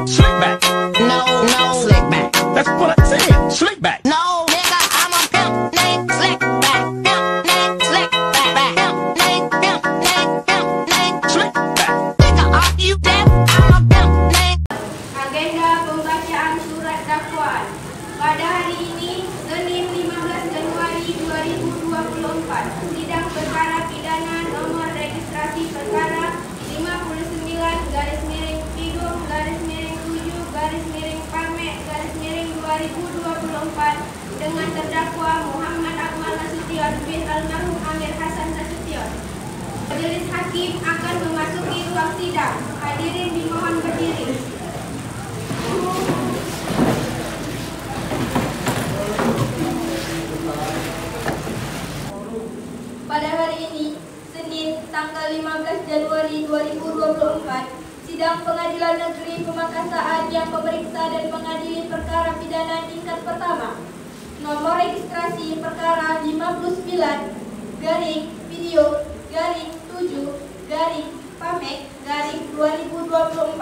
Slick back. No, slick back. That's what I said. Slick back. No, nigga, I'm a pimp named Slick back. Pimp named Slick back. Pimp named Slick back. Nigga, are you deaf? I'm a pimp named. Agenda pembacaan surat dakwaan pada hari ini, Senin 15 Januari 2024. Sidang perkara pidana nomor registrasi perkara 59-7-Pamek-2024 dengan terdakwa Muhammad Akmal Nasution bin almarhum Amir Hasan Nasution. Majelis hakim akan memasuki ruang sidang. Hadirin dimohon berdiri. Pada hari ini, Senin, tanggal 15 Januari 2024, sidang Pengadilan Negeri Pemakassaan yang memeriksa dan mengadili perkara pidana tingkat pertama, nomor registrasi perkara 59-7-Pamek-2024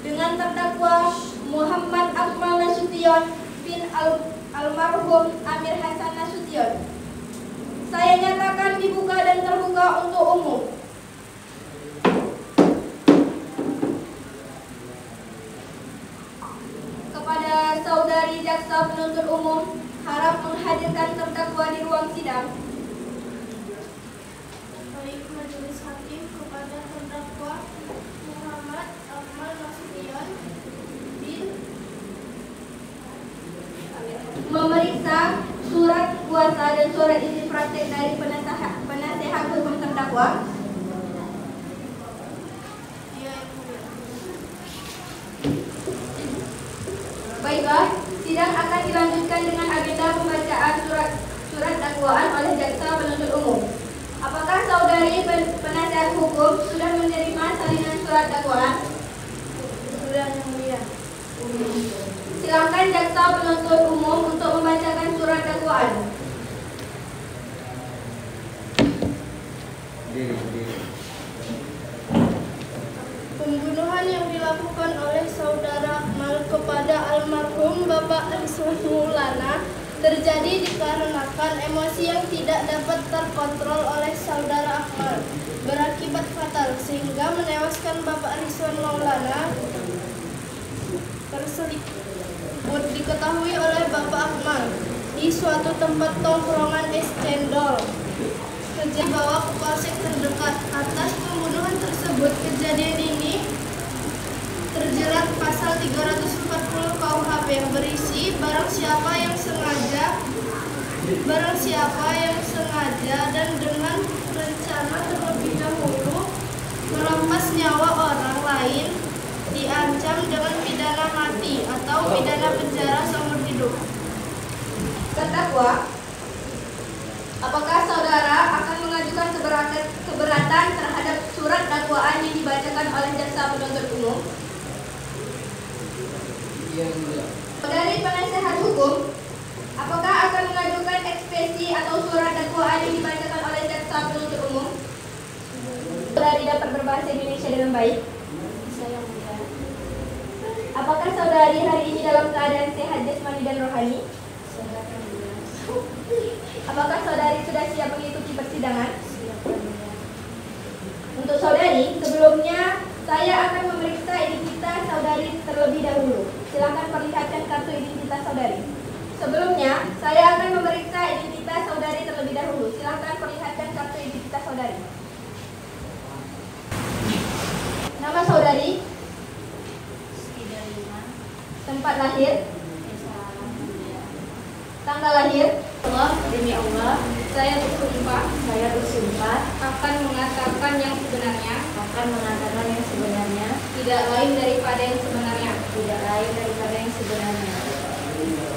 dengan terdakwa Muhammad Akmal Nasution bin almarhum Amir Hasan Nasution. Saya nyatakan dibuka dan terbuka untuk umum. Kepada saudari jaksa penuntut umum, harap menghadirkan terdakwa di ruang sidang. Baik, majelis hakim, kepada terdakwa Muhammad Akmal Nasution bin Memeriksa surat kuasa dan surat izin praktek dari penasehat hukum terdakwa. Baiklah, sidang akan dilanjutkan dengan agenda pembacaan surat dakwaan oleh jaksa penuntut umum. Apakah saudari penasehat hukum sudah menerima salinan surat dakwaan? Sudah, Yang Mulia. Silakan jaksa penuntut umum untuk membacakan surat dakwaan. Pembunuhan yang dilakukan oleh saudara Akmal kepada almarhum Bapak Rizwan Maulana terjadi dikarenakan emosi yang tidak dapat terkontrol oleh saudara Akmal, berakibat fatal sehingga menewaskan Bapak Rizwan Maulana. Diketahui oleh Bapak Akmal di suatu tempat tongkrongan es cendol. Dibawa ke polsek terdekat. Atas pembunuhan tersebut, kejadian ini terjerat pasal 340 KUHP yang berisi barang siapa yang sengaja dan dengan rencana terlebih dahulu merampas nyawa orang lain diancam dengan pidana mati atau pidana penjara seumur hidup. Terdakwa, apakah saudara akan mengajukan keberatan terhadap surat dakwaan yang dibacakan oleh jaksa penuntut umum? Dari penasehat hukum, apakah akan mengajukan ekspresi atau surat dakwaan yang dibacakan oleh jaksa penuntut umum? Saudari dapat berbahasa Indonesia dengan baik? Saya mulia. Apakah saudari hari ini dalam keadaan sehat jasmani dan rohani? Apakah saudari sudah siap mengikuti persidangan? Untuk saudari, sebelumnya saya akan memeriksa identitas saudari terlebih dahulu. Silakan perlihatkan kartu identitas saudari. Sebelumnya, saya akan memeriksa identitas saudari terlebih dahulu. Silakan perlihatkan kartu identitas saudari. Nama saudari? Tempat lahir? Tanggal lahir? Demi Allah, Saya bersumpah akan mengatakan yang sebenarnya, tidak lain daripada yang sebenarnya.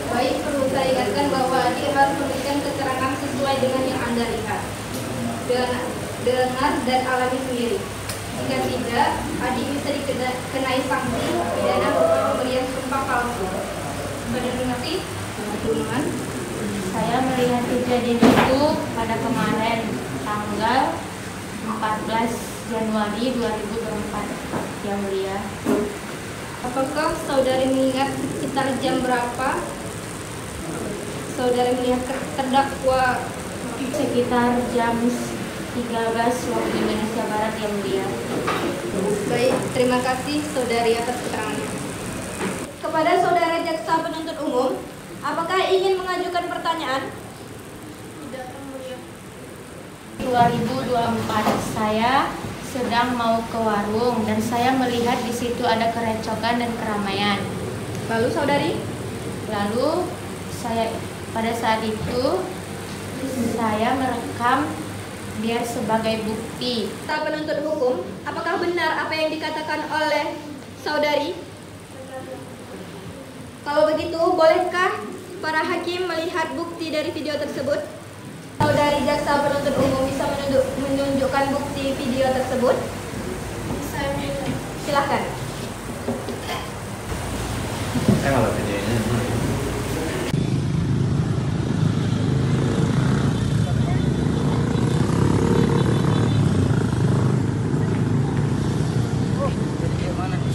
Baik, perlu saya ingatkan bahwa adik harus memberikan keterangan sesuai dengan yang Anda lihat, dengar dan alami sendiri. Jika tidak, adik bisa dikenai sanksi pidana berupa pemberian sumpah palsu. Terima kasih. Teman-teman, Saya melihat kejadian itu pada kemarin tanggal 14 Januari 2024, Yang Mulia. Apakah saudari mengingat sekitar jam berapa saudari melihat terdakwa? Sekitar jam 13 waktu Indonesia Barat yang mulia. Baik, terima kasih saudari atas keterangannya. Kepada saudara jaksa penuntut umum, apakah ingin mengajukan pertanyaan? Tidak, Yang Mulia. 2024 saya sedang mau ke warung dan saya melihat di situ ada kerecokan dan keramaian. Lalu saudari? Lalu pada saat itu saya merekam biar sebagai bukti. Jaksa penuntut hukum, apakah benar apa yang dikatakan oleh saudari? Kalau begitu, bolehkah para hakim melihat bukti dari video tersebut? Saudari jaksa penuntut umum bisa menunjukkan bukti video tersebut? Bisa, Yang Mulia. Silakan. Kalau video ini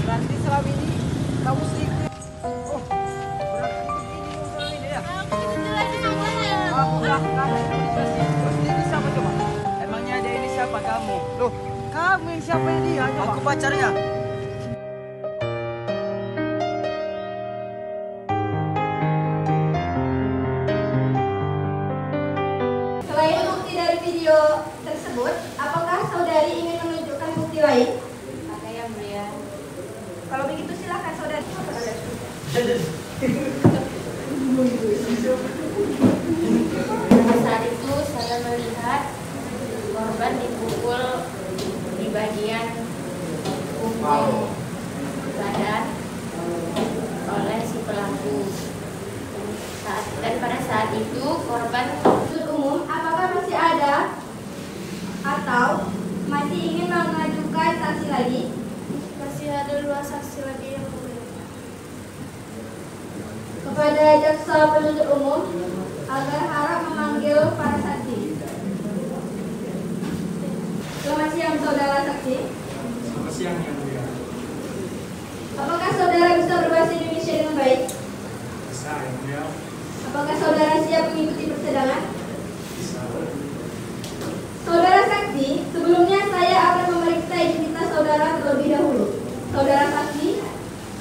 Nanti selama ini kamu sedikit. Oh, berarti ini selama ini ya? Aku lah kamu ini siapa coba? Emangnya dia ini siapa kamu? Loh, kamu yang siapa dia? Coba. Aku pacarnya. Selain bukti dari video tersebut, apakah saudari ingin menunjukkan bukti lain? Ada yang mulia. Kalau begitu silakan saudari. Pada saat itu saya melihat korban dipukul di bagian punggung badan oleh si pelaku. Dan pada saat itu korban Penuntut umum, apakah masih ada atau masih ingin mengajukan saksi lagi? Masih ada 2 saksi lagi, Yang Mulia. Kepada jaksa penuntut umum agar harap memanggil para saksi. Selamat siang saudara saksi. Selamat siang yang mulia. Apakah saudara bisa berbahasa Indonesia dengan baik? Bisa yang mulia. Apakah saudara siap mengikuti persidangan? Bisa. Saudara saksi, sebelumnya saya akan memeriksa identitas saudara terlebih dahulu. Saudara saksi,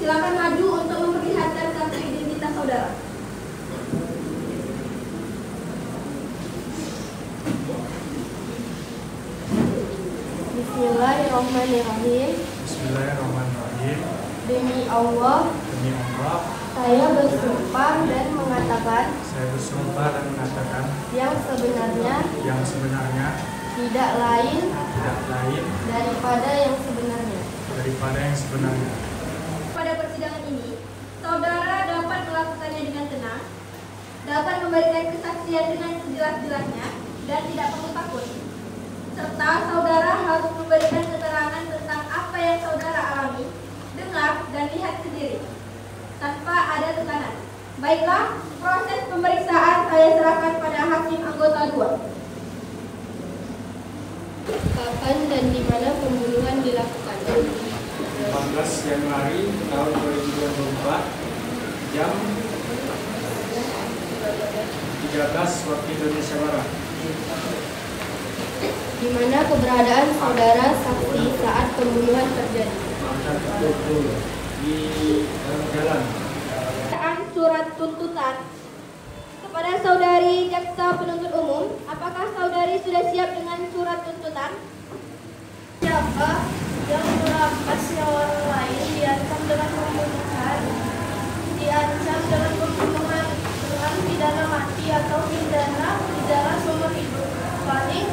silakan maju untuk memperlihatkan kartu identitas saudara. Bismillahirrahmanirrahim. Bismillahirrahmanirrahim. Demi Allah, Demi Allah, saya bersumpah dan mengatakan saya bersumpah dan mengatakan yang sebenarnya yang sebenarnya tidak lain tidak lain daripada yang sebenarnya. daripada yang sebenarnya. Pada persidangan ini, saudara dapat melakukannya dengan tenang, dapat memberikan kesaksian dengan sejelas-jelasnya, dan tidak perlu takut. Serta saudara harus memberikan keterangan tentang apa yang saudara alami, dengar, dan lihat sendiri, tanpa ada tekanan. Baiklah, proses pemeriksaan saya serahkan pada hakim anggota 2. Kapan dan di mana pembunuhan dilakukan? 14 Januari tahun 2024 jam 13 waktu Indonesia Barat. Di mana keberadaan saudara saksi saat pembunuhan terjadi? Betul di dalam jalan. Surat tuntutan kepada saudari jaksa penuntut umum, apakah saudari sudah siap dengan surat tuntutan? Siapa yang merampas nyawa orang lain diancam dengan pembunuhan, diancam dengan pembunuhan dengan pidana mati atau pidana seumur hidup, paling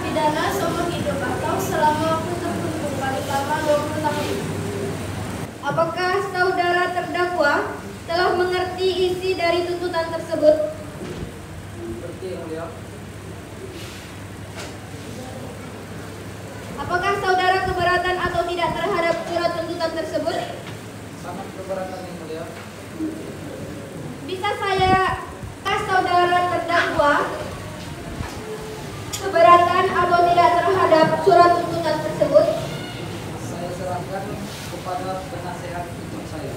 pidana seumur hidup atau selama waktu tertentu paling lama 20 tahun. Apakah saudara terdakwa telah mengerti isi dari tuntutan tersebut? Apakah saudara keberatan atau tidak terhadap surat tuntutan tersebut? Sangat keberatan yang mulia. Bisa saya saudara terdakwa keberatan atau tidak terhadap surat tuntutan tersebut? Saya serahkan kepada penasehat hukum saya.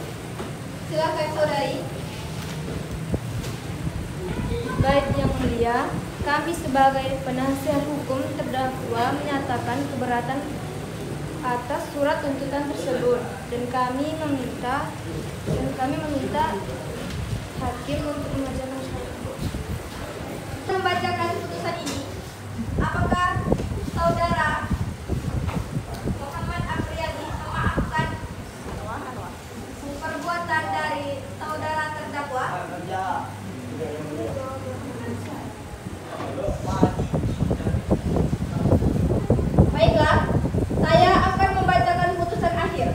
Silakan saudari. Baik Yang Mulia, kami sebagai penasihat hukum terdakwa menyatakan keberatan atas surat tuntutan tersebut dan kami meminta hakim untuk membacakan surat. Membacakan putusan ini, apakah saudara Muhammad Afriyadi memaafkan perbuatan dari saudara terdakwa? Baiklah, saya akan membacakan putusan akhir.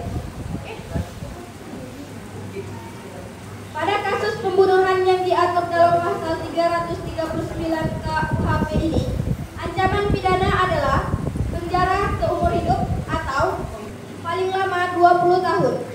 Pada kasus pembunuhan yang diatur dalam pasal 339 KUHP ini, ancaman pidana adalah penjara seumur hidup atau paling lama 20 tahun.